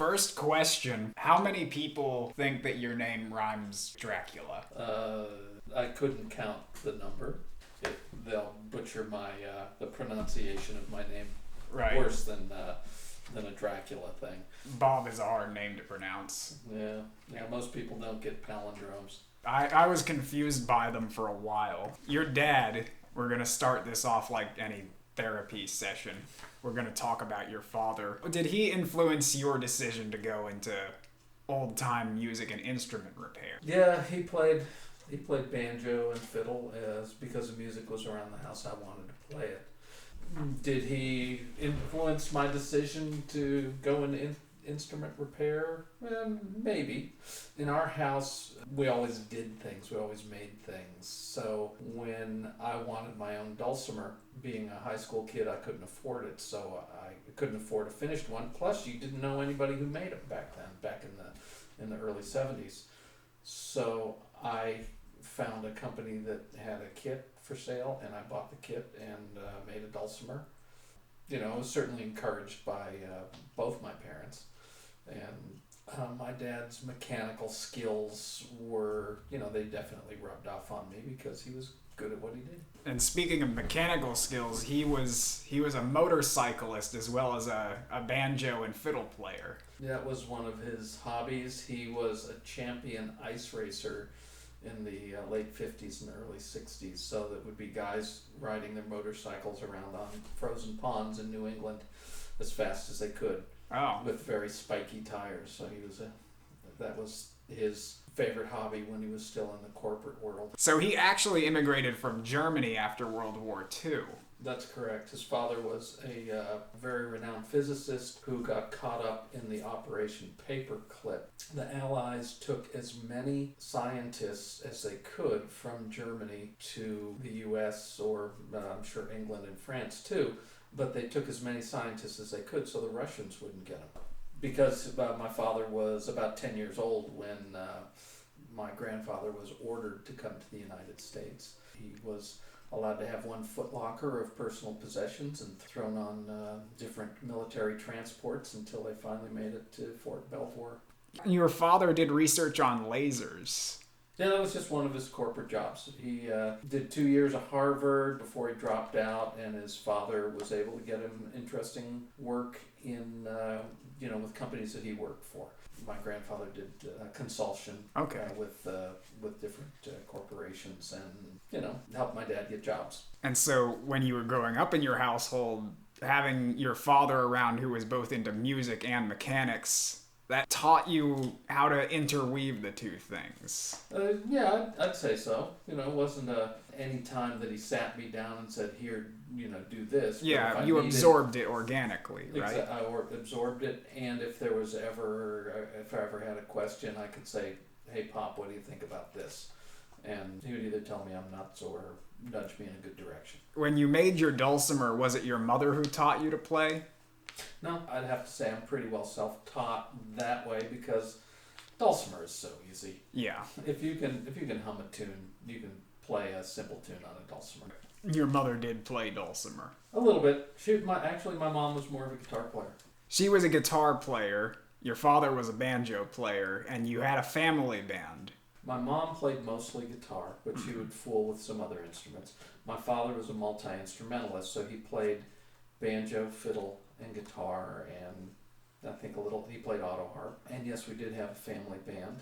First question, how many people think that your name rhymes Dracula? I couldn't count the number. They'll butcher the pronunciation of my name worse than a Dracula thing. Bob is a hard name to pronounce. Yeah, most people don't get palindromes. I was confused by them for a while. Your dad, we're going to start this off like any therapy session. We're going to talk about your father. Did he influence your decision to go into old-time music and instrument repair? Yeah, he played banjo and fiddle because the music was around the house. I wanted to play it. Did he influence my decision to go into instrument repair? Maybe. In our house, we always did things. We always made things. So when I wanted my own dulcimer, being a high school kid, I couldn't afford it. So I couldn't afford a finished one. Plus, you didn't know anybody who made them back then, back in the early 70s. So I found a company that had a kit for sale, and I bought the kit and made a dulcimer. I was certainly encouraged by both my parents. And my dad's mechanical skills were, they definitely rubbed off on me because he was good at what he did. And speaking of mechanical skills, he was a motorcyclist as well as a banjo and fiddle player. That was one of his hobbies. He was a champion ice racer in the late 50s and early 60s. So that would be guys riding their motorcycles around on frozen ponds in New England as fast as they could. Oh. With very spiky tires. So that was his favorite hobby when he was still in the corporate world. So he actually immigrated from Germany after World War II. That's correct. His father was a very renowned physicist who got caught up in the Operation Paperclip. The Allies took as many scientists as they could from Germany to the U.S. or I'm sure England and France too. But they took as many scientists as they could so the Russians wouldn't get them. Because my father was about 10 years old when my grandfather was ordered to come to the United States. He was allowed to have one footlocker of personal possessions and thrown on different military transports until they finally made it to Fort Belvoir. Your father did research on lasers. Yeah, that was just one of his corporate jobs. He did 2 years of Harvard before he dropped out, and his father was able to get him interesting work in, with companies that he worked for. My grandfather did consultation with different corporations and, helped my dad get jobs. And so when you were growing up in your household, having your father around who was both into music and mechanics, that taught you how to interweave the two things. Yeah, I'd say so. It wasn't any time that he sat me down and said, here, do this. Yeah, you absorbed it organically, right? I absorbed it, and if I ever had a question, I could say, hey, Pop, what do you think about this? And he would either tell me I'm nuts or nudge me in a good direction. When you made your dulcimer, was it your mother who taught you to play? No, I'd have to say I'm pretty well self-taught that way because dulcimer is so easy. Yeah. If you can hum a tune, you can play a simple tune on a dulcimer. Your mother did play dulcimer. A little bit. My mom was more of a guitar player. She was a guitar player. Your father was a banjo player, and you had a family band. My mom played mostly guitar, but she would fool with some other instruments. My father was a multi-instrumentalist, so he played banjo, fiddle, and guitar, and I think he played auto harp. And yes, we did have a family band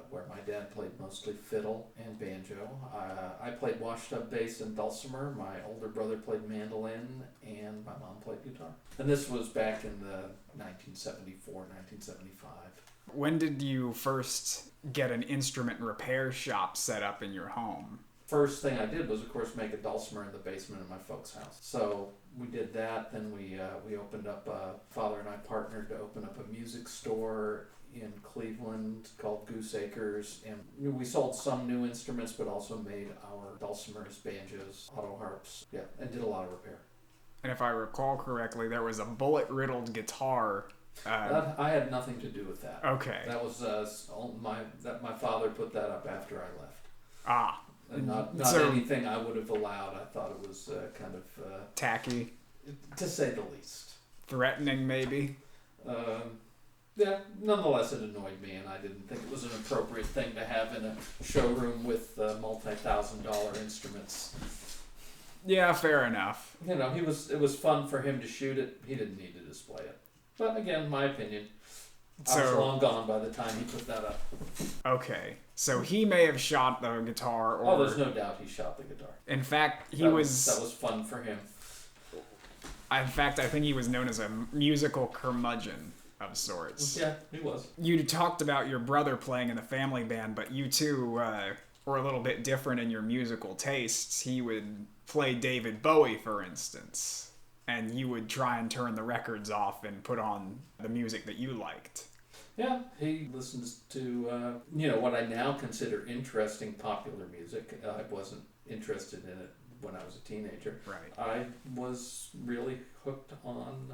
where my dad played mostly fiddle and banjo. I played washtub bass and dulcimer. My older brother played mandolin, and my mom played guitar. And this was back in the 1974, 1975. When did you first get an instrument repair shop set up in your home? First thing I did was, of course, make a dulcimer in the basement of my folks' house. So we did that. Then we opened up, father and I partnered to open up a music store in Cleveland called Goose Acres. And we sold some new instruments, but also made our dulcimers, banjos, auto harps, and did a lot of repair. And if I recall correctly, there was a bullet-riddled guitar. I had nothing to do with that. Okay. That was my father put that up after I left. Ah. And not anything I would have allowed. I thought it was kind of tacky, to say the least. Threatening, maybe. Yeah, nonetheless, it annoyed me, and I didn't think it was an appropriate thing to have in a showroom with multi-$1,000 instruments. Yeah, fair enough. You know, it was fun for him to shoot it. He didn't need to display it. But again, my opinion. I was long gone by the time he put that up. Okay, so he may have shot the guitar, or... Oh, there's no doubt he shot the guitar. In fact, That was fun for him. In fact, I think he was known as a musical curmudgeon of sorts. Yeah, he was. You talked about your brother playing in the family band, but you two were a little bit different in your musical tastes. He would play David Bowie, for instance, and you would try and turn the records off and put on the music that you liked. Yeah, he listens to, what I now consider interesting popular music. I wasn't interested in it when I was a teenager. Right. I was really hooked on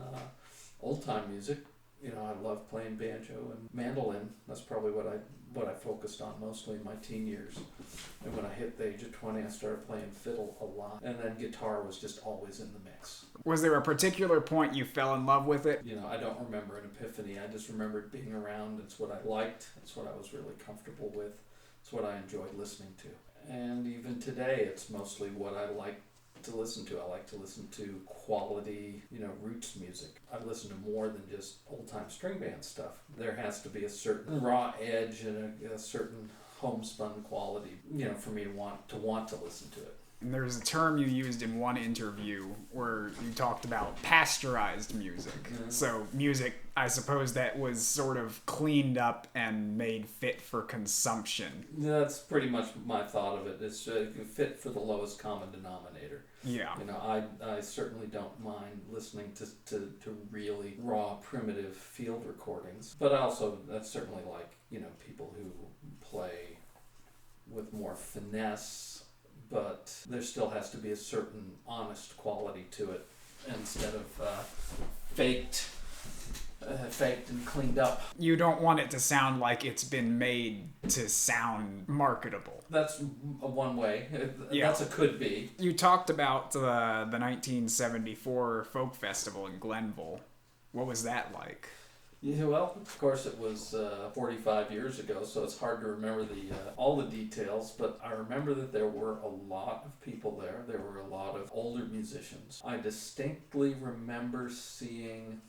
old-time music. You know, I loved playing banjo and mandolin. That's probably what I focused on mostly in my teen years. And when I hit the age of 20, I started playing fiddle a lot. And then guitar was just always in the mix. Was there a particular point you fell in love with it? You know, I don't remember an epiphany. I just remembered being around. It's what I liked. It's what I was really comfortable with. It's what I enjoyed listening to. And even today, it's mostly what I like to listen to. I like to listen to quality, roots music. I listen to more than just old-time string band stuff. There has to be a certain raw edge and a certain homespun quality, for me to want to listen to it. And there's a term you used in one interview where you talked about pasteurized music. Mm-hmm. So music, I suppose, that was sort of cleaned up and made fit for consumption. That's pretty much my thought of it. It's fit for the lowest common denominator. Yeah. I certainly don't mind listening to really raw, primitive field recordings. But I certainly like, people who play with more finesse. But there still has to be a certain honest quality to it instead of faked and cleaned up. You don't want it to sound like it's been made to sound marketable. That's one way. Yeah. That's a could be. You talked about the 1974 folk festival in Glenville. What was that like? Yeah, well, of course it was 45 years ago, so it's hard to remember all the details, but I remember that there were a lot of people there. There were a lot of older musicians. I distinctly remember seeing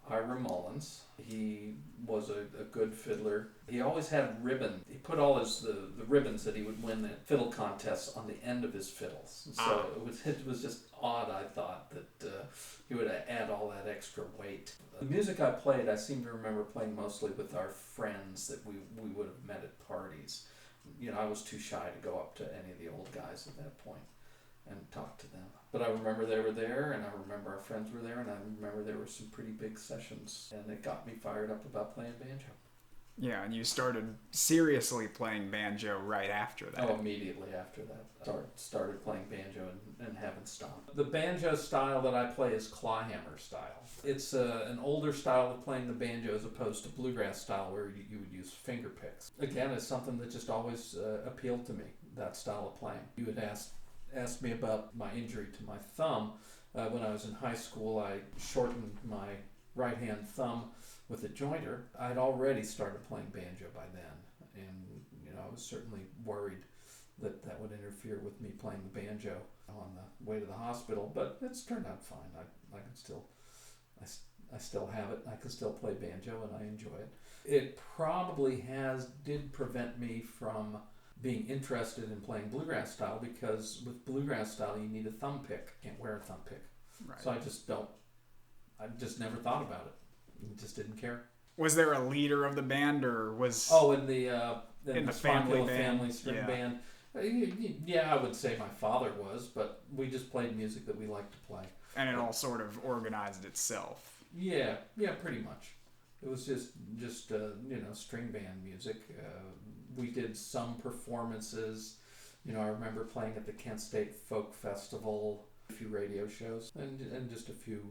Ira Mullins. He was a good fiddler. He always had ribbon. He put all the ribbons that he would win at fiddle contests on the end of his fiddles. So it was just odd, I thought, that he would add all that extra weight. The music I played, I seem to remember playing mostly with our friends that we would have met at parties. I was too shy to go up to any of the old guys at that point and talk to them. But I remember they were there, and I remember our friends were there, and I remember there were some pretty big sessions, and it got me fired up about playing banjo. Yeah, and you started seriously playing banjo right after that. Oh, immediately after that. Started playing banjo and haven't stopped. The banjo style that I play is clawhammer style. It's an older style of playing the banjo as opposed to bluegrass style where you would use finger picks. Again, it's something that just always appealed to me, that style of playing. You had asked me about my injury to my thumb. When I was in high school, I shortened my right-hand thumb with a jointer. I'd already started playing banjo by then, and I was certainly worried that would interfere with me playing the banjo on the way to the hospital, but it's turned out fine. I can still, I still have it. I can still play banjo, and I enjoy it. It probably did prevent me from being interested in playing bluegrass style, because with bluegrass style you need a thumb pick. Can't wear a thumb pick. Right. So I just never thought about it. Just didn't care. Was there a leader of the band, or was... Oh, in the family Smakula band? Family string band. Yeah, I would say my father was, but we just played music that we liked to play. And it all sort of organized itself. Yeah, pretty much. It was just string band music. We did some performances. I remember playing at the Kent State Folk Festival, a few radio shows, and just a few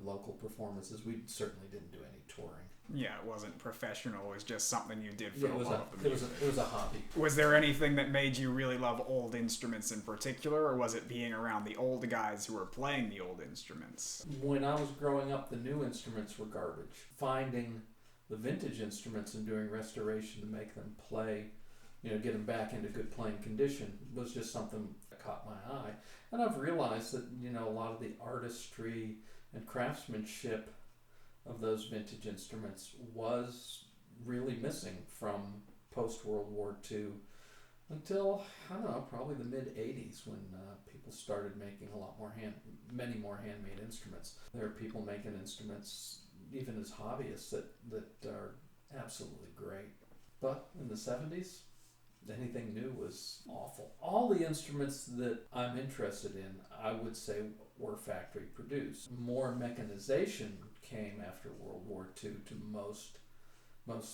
local performances. We certainly didn't do any touring. Yeah, it wasn't professional. It was just something you did for the love of the music. It was a hobby. Was there anything that made you really love old instruments in particular, or was it being around the old guys who were playing the old instruments? When I was growing up, the new instruments were garbage. Finding the vintage instruments and doing restoration to make them play, get them back into good playing condition was just something that caught my eye. And I've realized that, a lot of the artistry and craftsmanship of those vintage instruments was really missing from post-World War II until, I don't know, probably the mid-'80s when people started making many more handmade instruments. There are people making instruments, even as hobbyists, that are absolutely great. But in the 70s, anything new was awful. All the instruments that I'm interested in, I would say, were factory produced. More mechanization came after World War II to most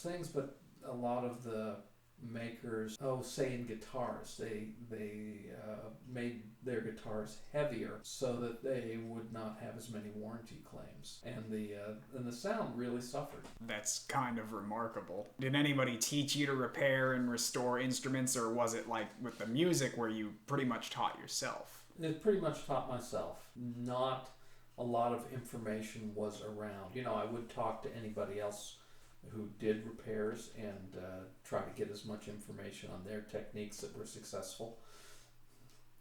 things, but a lot of the makers, say in guitars, they made their guitars heavier so that they would not have as many warranty claims, and the sound really suffered. That's kind of remarkable. Did anybody teach you to repair and restore instruments, or was it like with the music where you pretty much taught yourself? It pretty much taught myself. Not a lot of information was around. I would talk to anybody else who did repairs and try to get as much information on their techniques that were successful.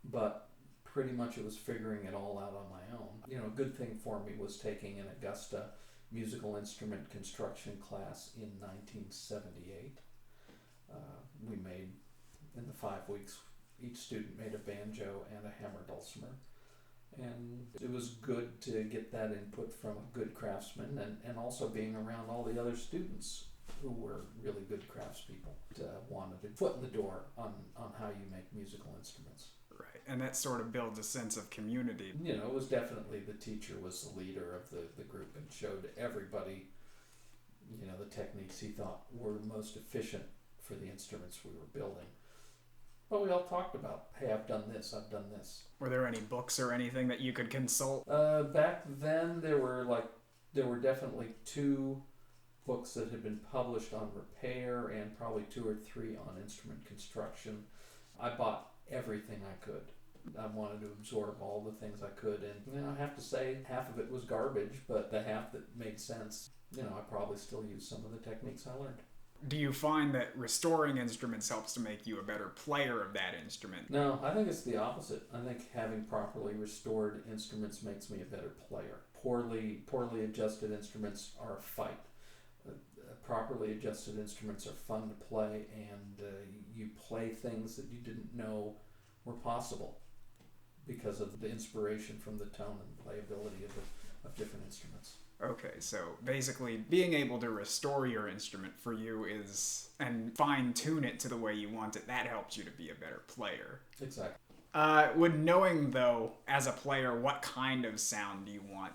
But pretty much it was figuring it all out on my own. A good thing for me was taking an Augusta musical instrument construction class in 1978. We made, in the 5 weeks, each student made a banjo and a hammer dulcimer. And it was good to get that input from a good craftsman, and also being around all the other students who were really good craftspeople wanted a foot in the door on how you make musical instruments. Right, and that sort of builds a sense of community. It was definitely the teacher was the leader of the group and showed everybody, the techniques he thought were most efficient for the instruments we were building. But we all talked about, hey, I've done this. Were there any books or anything that you could consult? Back then, there were definitely 2 books that had been published on repair and probably 2 or 3 on instrument construction. I bought everything I could. I wanted to absorb all the things I could, and I have to say half of it was garbage, but the half that made sense, I probably still use some of the techniques I learned. Do you find that restoring instruments helps to make you a better player of that instrument? No, I think it's the opposite. I think having properly restored instruments makes me a better player. Poorly adjusted instruments are a fight. Properly adjusted instruments are fun to play, and you play things that you didn't know were possible because of the inspiration from the tone and playability of different instruments. Okay, so basically being able to restore your instrument for you and fine-tune it to the way you want it, that helps you to be a better player. Exactly. Would knowing, though, as a player, what kind of sound do you want,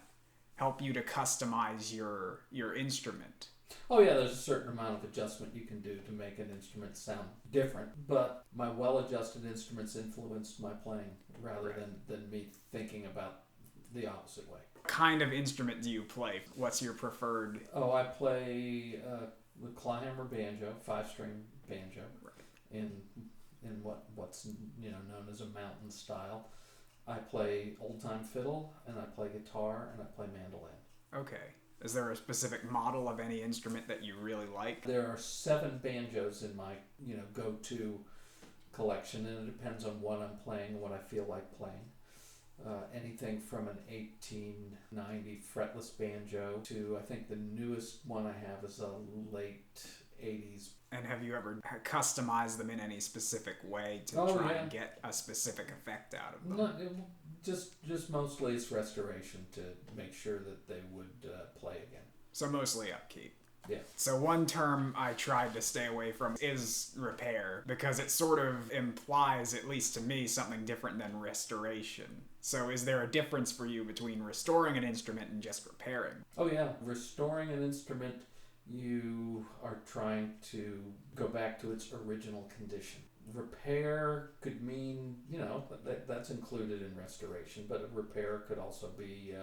help you to customize your instrument? Oh yeah, there's a certain amount of adjustment you can do to make an instrument sound different, but my well-adjusted instruments influenced my playing rather than me thinking about the opposite way. What kind of instrument do you play? What's your preferred? I play the clawhammer banjo, 5-string banjo, in what's known as a mountain style. I play old-time fiddle, and I play guitar, and I play mandolin. Okay. Is there a specific model of any instrument that you really like? There are 7 banjos in my go-to collection, and it depends on what I'm playing, what I feel like playing. Anything from an 1890 fretless banjo to, I think the newest one I have is a late 80s. And have you ever customized them in any specific way to try and get a specific effect out of them? No, just mostly it's restoration to make sure that they would play again. So mostly upkeep. Yeah. So one term I tried to stay away from is repair, because it sort of implies, at least to me, something different than restoration. So is there a difference for you between restoring an instrument and just repairing? Oh yeah, restoring an instrument, you are trying to go back to its original condition. Repair could mean, that's included in restoration, but a repair could also be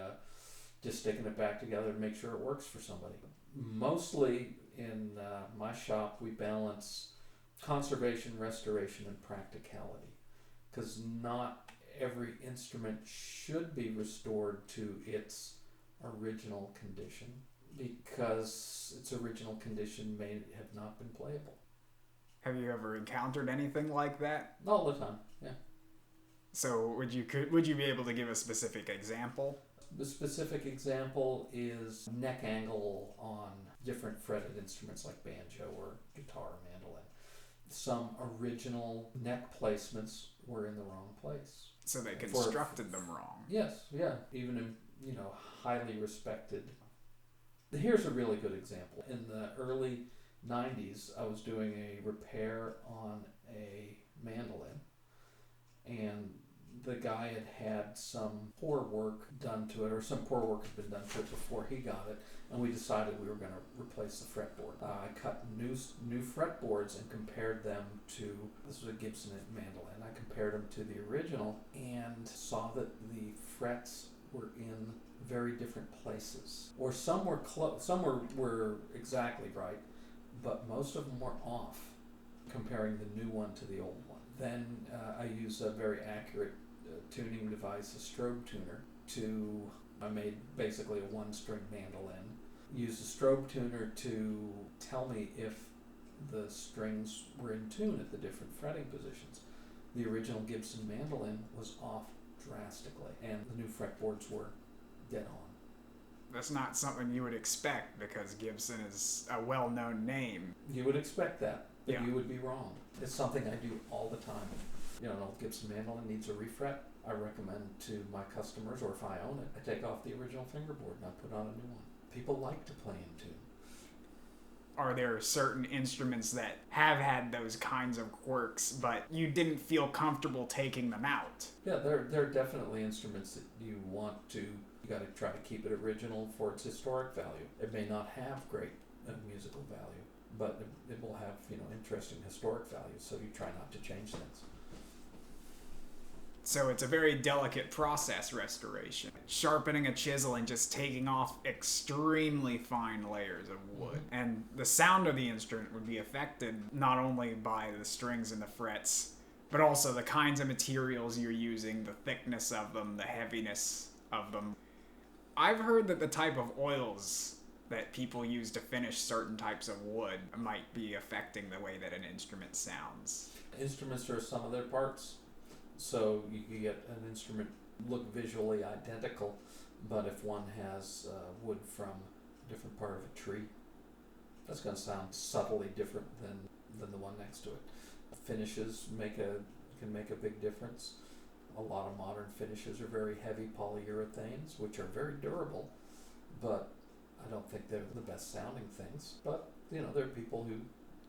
just sticking it back together to make sure it works for somebody. Mostly in my shop, we balance conservation, restoration, and practicality, because not every instrument should be restored to its original condition. because its original condition may have not been playable. Have you ever encountered anything like that? All the time, yeah. So would you be able to give a specific example? The specific example is neck angle on different fretted instruments like banjo or guitar or mandolin. Some original neck placements were in the wrong place. So they constructed them wrong. Yes, yeah. Even in, highly respected. Here's a really good example. In the early 90s, I was doing a repair on a mandolin, and the guy had some poor work done to it, or some poor work had been done to it before he got it, and we decided we were going to replace the fretboard. I cut new fretboards and compared them to, this was a Gibson mandolin, I compared them to the original and saw that the frets were in very different places. Or some were some were exactly right, but most of them were off, comparing the new one to the old one. Then I used a very accurate tuning device, a strobe tuner, I made basically a one-string mandolin. Used a strobe tuner to tell me if the strings were in tune at the different fretting positions. The original Gibson mandolin was off drastically, and the new fretboards were dead on. That's not something you would expect because Gibson is a well-known name. You would expect that, but Yeah. you would be wrong. It's something I do all the time. An old Gibson mandolin needs a refret. I recommend to my customers, or if I own it, I take off the original fingerboard and I put on a new one. People like to play in tune. Are there certain instruments that have had those kinds of quirks, but you didn't feel comfortable taking them out? Yeah, there are definitely instruments that you got to try to keep it original for its historic value. It may not have great musical value, but it will have, interesting historic value, so you try not to change things. So it's a very delicate process, restoration. Sharpening a chisel and just taking off extremely fine layers of wood. Mm-hmm. And the sound of the instrument would be affected not only by the strings and the frets, but also the kinds of materials you're using, the thickness of them, the heaviness of them. I've heard that the type of oils that people use to finish certain types of wood might be affecting the way that an instrument sounds. Instruments are some of their parts. So you can get an instrument look visually identical, but if one has wood from a different part of a tree, that's going to sound subtly different than the one next to it. Finishes can make a big difference. A lot of modern finishes are very heavy polyurethanes, which are very durable, but I don't think they're the best sounding things. But there are people who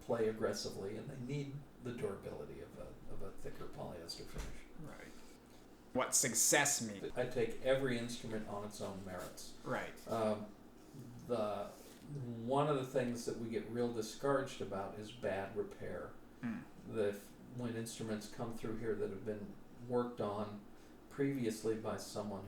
play aggressively and they need the durability of a thicker polyester finish. Right. What success means. I take every instrument on its own merits. Right. One of the things that we get real discouraged about is bad repair. When instruments come through here that have been worked on previously by someone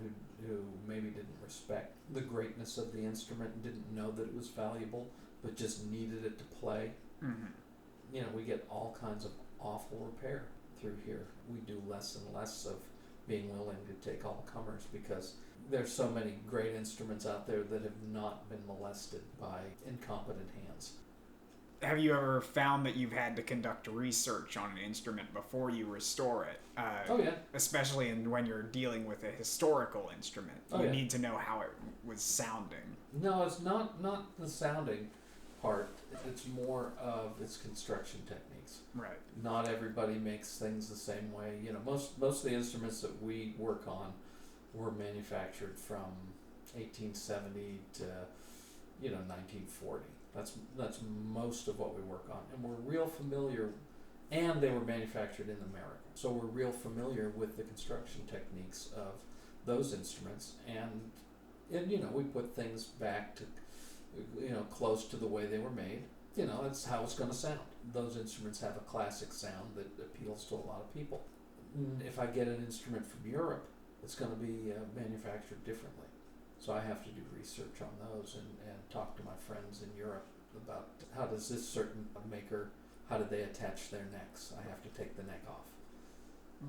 who maybe didn't respect the greatness of the instrument and didn't know that it was valuable, but just needed it to play. Mm-hmm. We get all kinds of awful repair through here. We do less and less of being willing to take all comers because there's so many great instruments out there that have not been molested by incompetent hands. Have you ever found that you've had to conduct research on an instrument before you restore it? Oh yeah. Especially when you're dealing with a historical instrument. You need to know how it was sounding. No, it's not the sounding part. It's more of its construction techniques. Right. Not everybody makes things the same way. Most of the instruments that we work on were manufactured from 1870 to 1940. That's most of what we work on, and we're real familiar. And they were manufactured in America, so we're real familiar with the construction techniques of those instruments, and we put things back to close to the way they were made. That's how it's going to sound. Those instruments have a classic sound that appeals to a lot of people. If I get an instrument from Europe, it's going to be manufactured differently. So I have to do research on those and talk to my friends in Europe about how does this certain maker, how did they attach their necks? I have to take the neck off.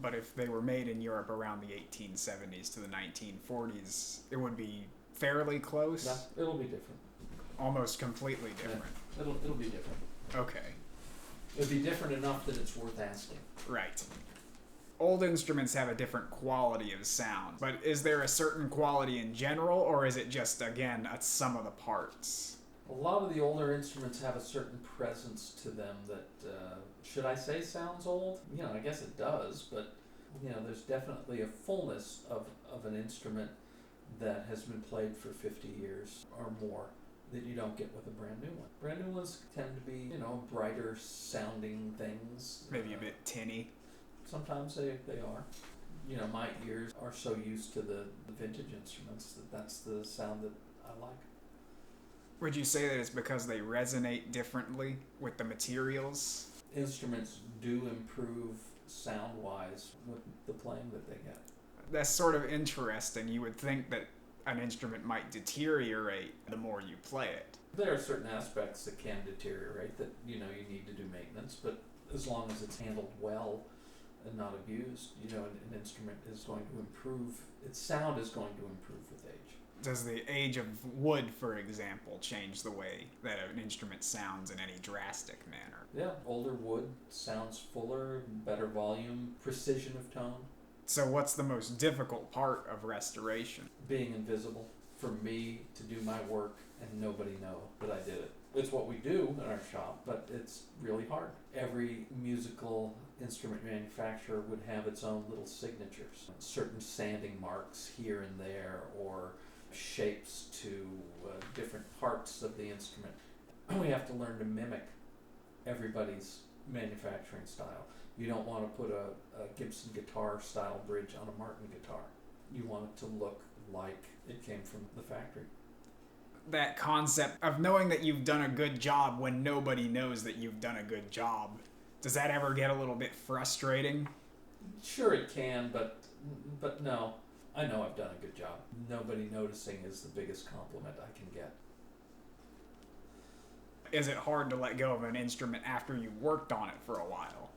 But if they were made in Europe around the 1870s to the 1940s, it would be fairly close? Yeah, it'll be different. Almost completely different. Yeah, it'll be different. Okay. It'll be different enough that it's worth asking. Right. Old instruments have a different quality of sound, but is there a certain quality in general, or is it just, again, a sum of the parts? A lot of the older instruments have a certain presence to them that, should I say sounds old? I guess it does, but, there's definitely a fullness of an instrument that has been played for 50 years or more that you don't get with a brand new one. Brand new ones tend to be, brighter sounding things. Maybe a bit tinny. Sometimes they are. My ears are so used to the vintage instruments that's the sound that I like. Would you say that it's because they resonate differently with the materials? Instruments do improve sound-wise with the playing that they get. That's sort of interesting. You would think that an instrument might deteriorate the more you play it. There are certain aspects that can deteriorate that, you need to do maintenance, but as long as it's handled well and not abused, an instrument is going to improve. Its sound is going to improve with age. Does the age of wood, for example, change the way that an instrument sounds in any drastic manner? Yeah, older wood sounds fuller, better volume, precision of tone. So what's the most difficult part of restoration? Being invisible. For me to do my work and nobody know that I did it. It's what we do in our shop, but it's really hard. Every musical instrument manufacturer would have its own little signatures. Certain sanding marks here and there, or shapes to different parts of the instrument. We have to learn to mimic everybody's manufacturing style. You don't want to put a Gibson guitar style bridge on a Martin guitar. You want it to look like it came from the factory. That concept of knowing that you've done a good job when nobody knows that you've done a good job, does that ever get a little bit frustrating? Sure it can, but no. I know I've done a good job. Nobody noticing is the biggest compliment I can get. Is it hard to let go of an instrument after you worked on it for a while?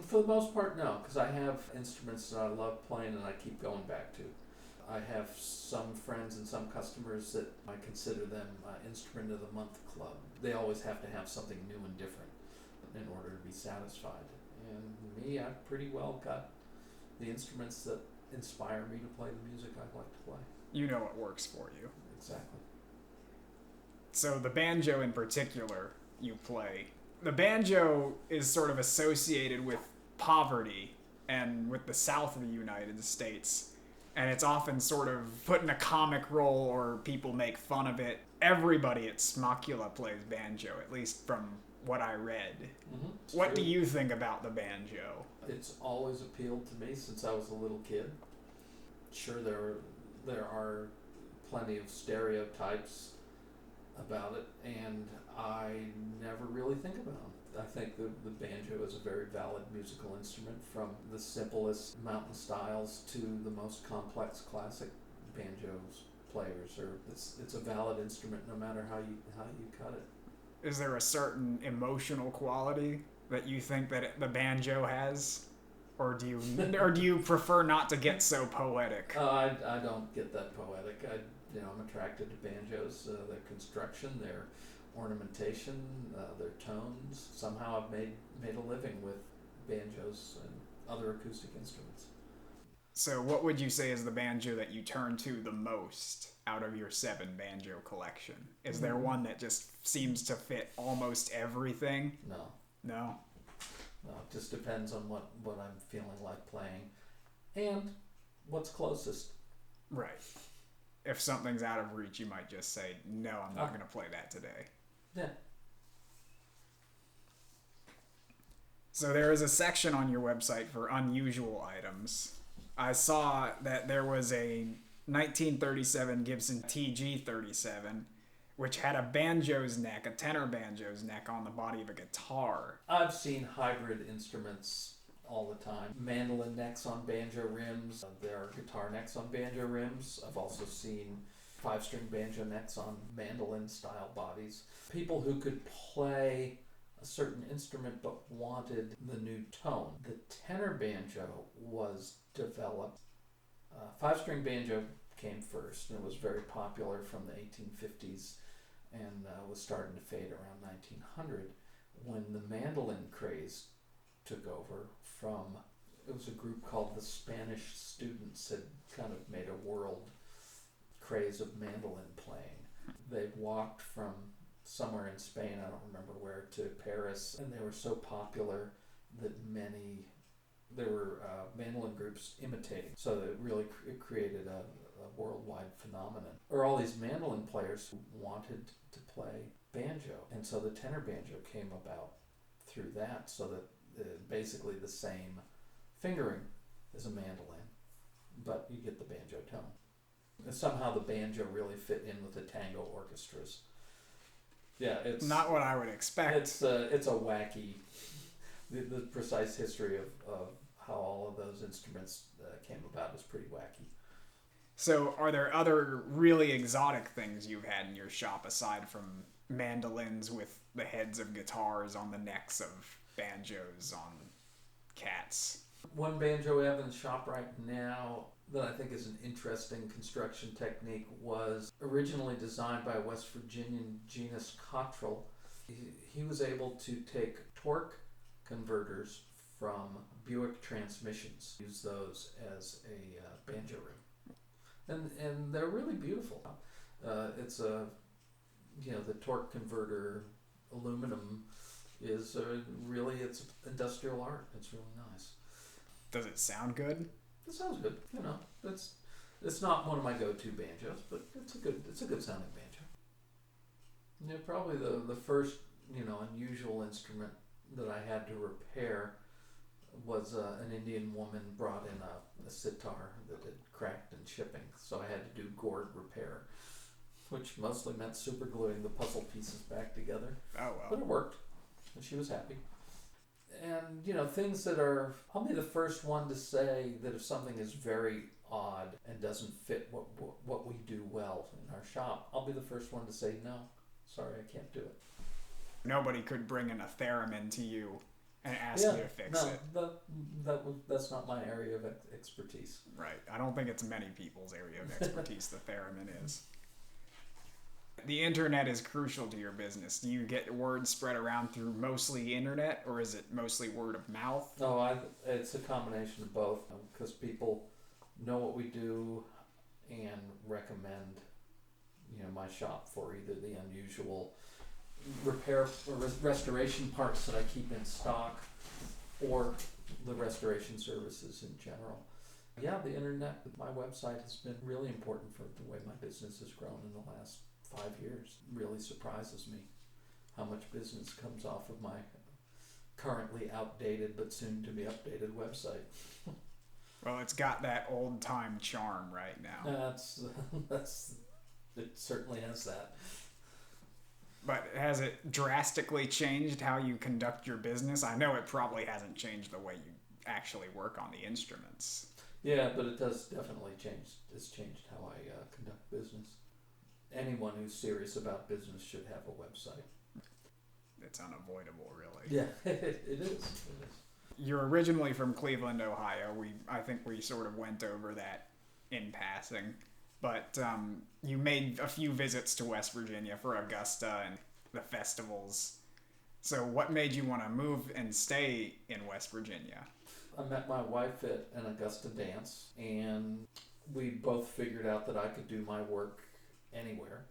For the most part, no, because I have instruments that I love playing and I keep going back to. I have some friends and some customers that I consider them Instrument of the Month Club. They always have to have something new and different in order to be satisfied. And me, I've pretty well got the instruments that inspire me to play the music I like to play. You know what works for you. Exactly. So the banjo in particular you play, the banjo is sort of associated with poverty and with the South of the United States. And it's often sort of put in a comic role or people make fun of it. Everybody at Smakula plays banjo, at least from what I read. Mm-hmm. What do you think about the banjo? It's always appealed to me since I was a little kid. Sure, there are plenty of stereotypes about it, and I never really think about them. I think the banjo is a very valid musical instrument, from the simplest mountain styles to the most complex classic banjos players. Or it's a valid instrument no matter how you cut it. Is there a certain emotional quality that you think that the banjo has? Or do you prefer not to get so poetic? I don't get that poetic. I'm attracted to banjos, their construction, their ornamentation, their tones. Somehow I've made a living with banjos and other acoustic instruments. So what would you say is the banjo that you turn to the most out of your 7 banjo collection? Is there one that just seems to fit almost everything? No. No? No, it just depends on what I'm feeling like playing and what's closest. Right. If something's out of reach, you might just say, no, I'm not going to play that today. Yeah. So there is a section on your website for unusual items. I saw that there was a 1937 Gibson TG-37, which had a banjo's neck, a tenor banjo's neck on the body of a guitar. I've seen hybrid instruments all the time. Mandolin necks on banjo rims. There are guitar necks on banjo rims. I've also seen 5-string banjo necks on mandolin-style bodies. People who could play a certain instrument but wanted the new tone. The tenor banjo was developed. 5-string banjo came first, and it was very popular from the 1850s and was starting to fade around 1900 when the mandolin craze took over from, it was a group called the Spanish Students had kind of made a world craze of mandolin playing. They walked from somewhere in Spain, I don't remember where, to Paris, and they were so popular that there were mandolin groups imitating. So it really created a worldwide phenomenon. Or all these mandolin players who wanted to play banjo, and so the tenor banjo came about through that, so that basically the same fingering as a mandolin, but you get the banjo tone. And somehow the banjo really fit in with the tango orchestras. Yeah, it's not what I would expect. It's a wacky. The precise history of how all of those instruments came about is pretty wacky. So, are there other really exotic things you've had in your shop aside from mandolins with the heads of guitars on the necks of banjos on cats? One banjo we have in the shop right now that I think is an interesting construction technique was originally designed by a West Virginian genus Cottrell. He was able to take torque converters from Buick transmissions, use those as a banjo ring, and they're really beautiful. It's the torque converter aluminum is really, it's industrial art. It's really nice. Does it sound good? It sounds good. It's not one of my go-to banjos, but it's a good sounding banjo. Yeah, probably the first unusual instrument that I had to repair was an Indian woman brought in a sitar that had cracked in shipping, so I had to do gourd repair, which mostly meant super gluing the puzzle pieces back together. Oh well. But it worked, and she was happy. And things that are, I'll be the first one to say that if something is very odd and doesn't fit what we do well in our shop, I'll be the first one to say no, sorry, I can't do it. Nobody could bring in a theremin to you and ask you to fix it. That's not my area of expertise. Right. I don't think it's many people's area of expertise, the theremin is. The internet is crucial to your business. Do you get word spread around through mostly internet, or is it mostly word of mouth? No, it's a combination of both, because people know what we do and recommend my shop for either the unusual repair or restoration parts that I keep in stock, or the restoration services in general. Yeah, the internet, my website has been really important for the way my business has grown in the last 5 years. It really surprises me how much business comes off of my currently outdated but soon to be updated website. Well, it's got that old time charm right now. It certainly has that. But has it drastically changed how you conduct your business? I know it probably hasn't changed the way you actually work on the instruments. Yeah, but it does definitely change. It's changed how I conduct business. Anyone who's serious about business should have a website. It's unavoidable, really. Yeah, it is. You're originally from Cleveland, Ohio. I think we sort of went over that in passing. But you made a few visits to West Virginia for Augusta and the festivals. So what made you want to move and stay in West Virginia? I met my wife at an Augusta dance, and we both figured out that I could do my work anywhere.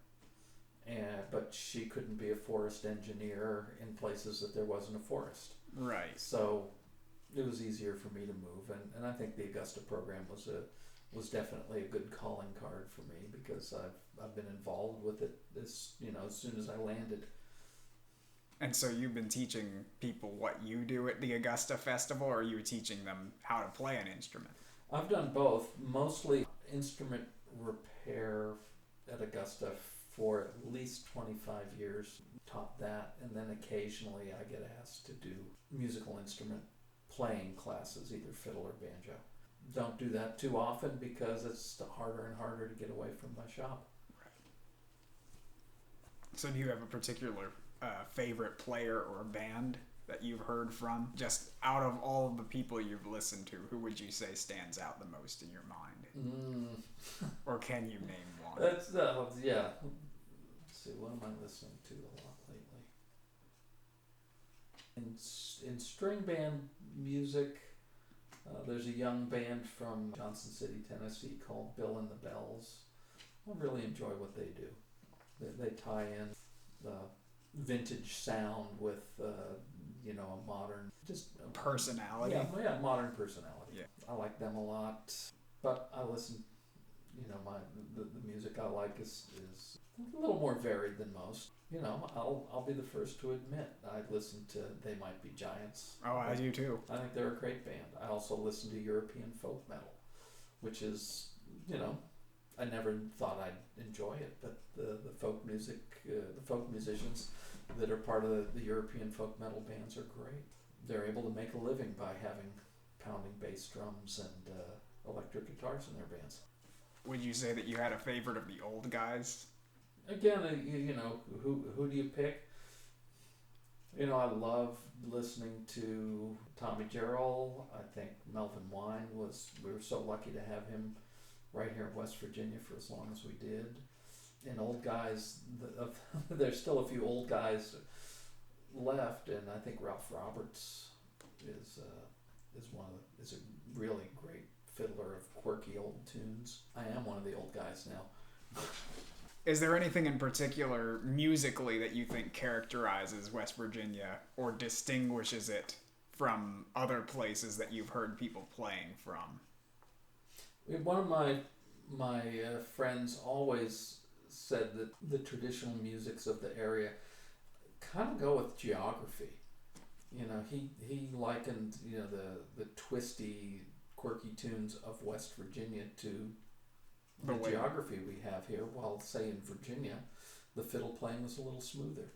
But she couldn't be a forest engineer in places that there wasn't a forest. Right. So it was easier for me to move, and I think the Augusta program was definitely a good calling card for me, because I've been involved with it as soon as I landed. And so you've been teaching people what you do at the Augusta Festival, or are you teaching them how to play an instrument? I've done both. Mostly instrument repair at Augusta for at least 25 years. Taught that, and then occasionally I get asked to do musical instrument playing classes, either fiddle or banjo. Don't do that too often because it's harder and harder to get away from my shop. Right. So do you have a particular favorite player or band that you've heard from? Just out of all of the people you've listened to, who would you say stands out the most in your mind? Or can you name one? That's see, what am I listening to a lot lately? In string band music, there's a young band from Johnson City, Tennessee called Bill and the Bells. I really enjoy what they do. They tie in the vintage sound with, a modern, personality. Yeah, modern personality. Yeah. I like them a lot, but I listen. The music I like is a little more varied than most. I'll be the first to admit I listen to They Might Be Giants. Oh, I do too. I think they're a great band. I also listen to European folk metal, which is, I never thought I'd enjoy it, but the folk music, the folk musicians that are part of the European folk metal bands are great. They're able to make a living by having pounding bass drums and electric guitars in their bands. Would you say that you had a favorite of the old guys? Again, who do you pick? I love listening to Tommy Jarrell. I think Melvin Wine we were so lucky to have him right here in West Virginia for as long as we did. And old guys, there's still a few old guys left, and I think Ralph Roberts is a really great fiddler of quirky old tunes. I am one of the old guys now. Is there anything in particular musically that you think characterizes West Virginia or distinguishes it from other places that you've heard people playing from? One of my friends always said that the traditional musics of the area kind of go with geography. He likened the twisty, quirky tunes of West Virginia to the geography we have here, while, say, in Virginia, the fiddle playing was a little smoother.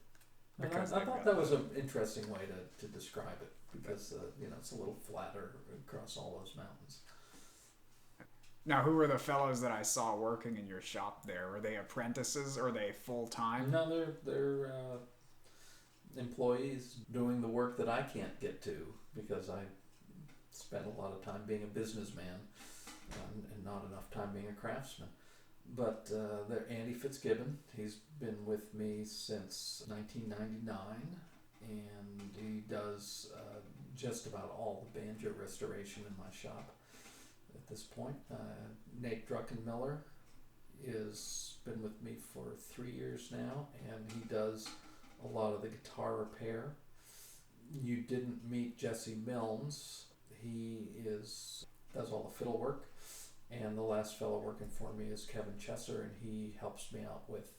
And I thought that was an interesting way to describe it, because it's a little flatter across all those mountains. Now, who were the fellows that I saw working in your shop there? Were they apprentices or are they full-time? No, they're employees doing the work that I can't get to, because I spent a lot of time being a businessman and not enough time being a craftsman. But they're Andy Fitzgibbon. He's been with me since 1999, and he does just about all the banjo restoration in my shop at this point. Nate Druckenmiller has been with me for 3 years now, and he does a lot of the guitar repair. You didn't meet Jesse Milnes. He does all the fiddle work. And the last fellow working for me is Kevin Chesser, and he helps me out with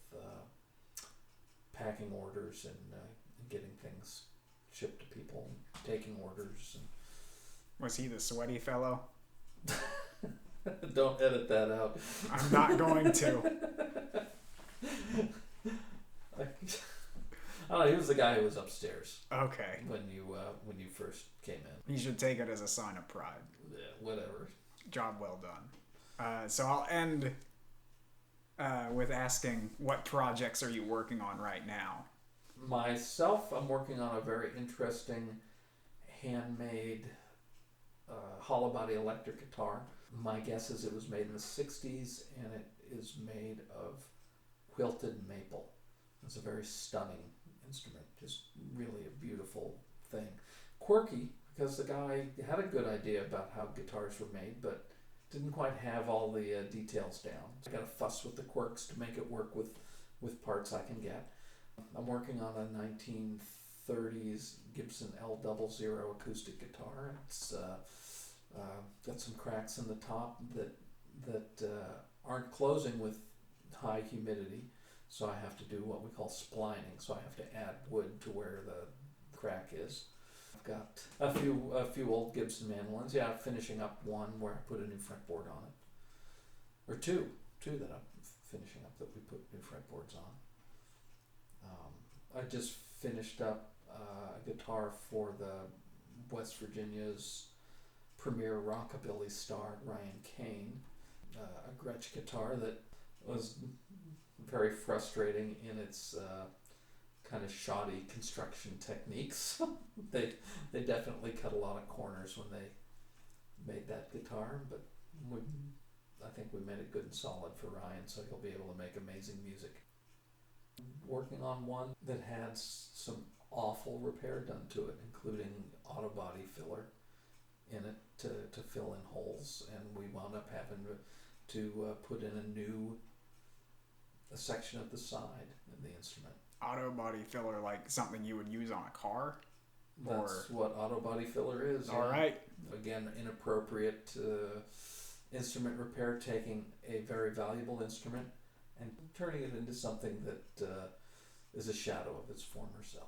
packing orders and getting things shipped to people, and taking orders. And Was he the sweaty fellow? Don't edit that out. I'm not going to. I don't know, he was the guy who was upstairs. Okay. When you first came in. You should take it as a sign of pride. Yeah, whatever. Job well done. So I'll end with asking, what projects are you working on right now? Myself, I'm working on a very interesting handmade hollow body electric guitar. My guess is it was made in the 60s, and it is made of quilted maple. It's a very stunning instrument, just really a beautiful thing. Quirky, because the guy had a good idea about how guitars were made, but didn't quite have all the details down. I got to fuss with the quirks to make it work with parts I can get. I'm working on a 1930s Gibson L00 acoustic guitar. It's got some cracks in the top that aren't closing with high humidity, so I have to do what we call splining. So I have to add wood to where the crack is. I've got a few old Gibson mandolins. Yeah, I'm finishing up one where I put a new fretboard on it, or two that I'm finishing up that we put new fretboards on. I just finished up a guitar for the West Virginia's premier rockabilly star, Ryan Kane, a Gretsch guitar that was very frustrating in its kind of shoddy construction techniques. They definitely cut a lot of corners when they made that guitar, but I think we made it good and solid for Ryan, so he'll be able to make amazing music. working on one that had some awful repair done to it, including auto body filler in it to fill in holes, and we wound up having to put in a section of the side of the instrument. Auto body filler, like something you would use on a car? That's what auto body filler is. All right. Again, inappropriate instrument repair, taking a very valuable instrument and turning it into something that is a shadow of its former self.